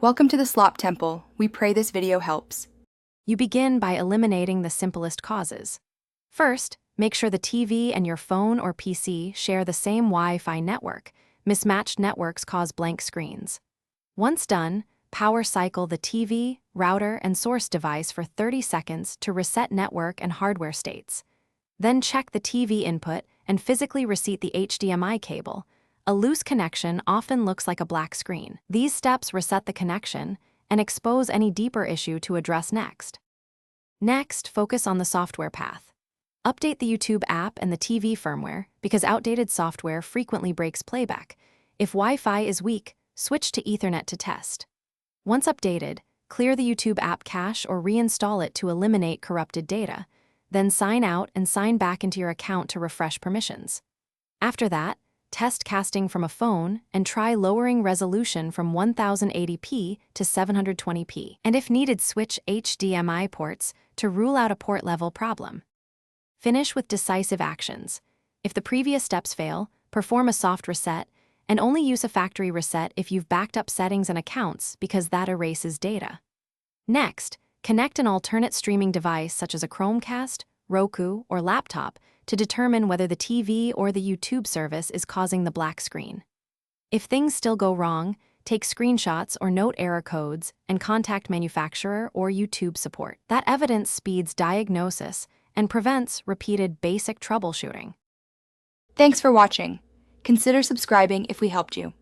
Welcome to the Slop Temple. We pray this video helps. You begin by eliminating the simplest causes. First, make sure the TV and your phone or PC share the same Wi-Fi network. Mismatched networks cause blank screens. Once done, power cycle the TV, router, and source device for 30 seconds to reset network and hardware states. Then check the TV input and physically reset the HDMI cable. A loose connection often looks like a black screen. These steps reset the connection and expose any deeper issue to address next. Next, focus on the software path. Update the YouTube app and the TV firmware because outdated software frequently breaks playback. If Wi-Fi is weak, switch to Ethernet to test. Once updated, clear the YouTube app cache or reinstall it to eliminate corrupted data. Then sign out and sign back into your account to refresh permissions. After that, test casting from a phone and try lowering resolution from 1080p to 720p. And if needed, switch HDMI ports to rule out a port-level problem. Finish with decisive actions. If the previous steps fail, perform a soft reset and only use a factory reset if you've backed up settings and accounts because that erases data. Next, connect an alternate streaming device such as a Chromecast, Roku, or laptop to determine whether the TV or the YouTube service is causing the black screen. If things still go wrong, take screenshots or note error codes and contact manufacturer or YouTube support. That evidence speeds diagnosis and prevents repeated basic troubleshooting. Thanks for watching. Consider subscribing if we helped you.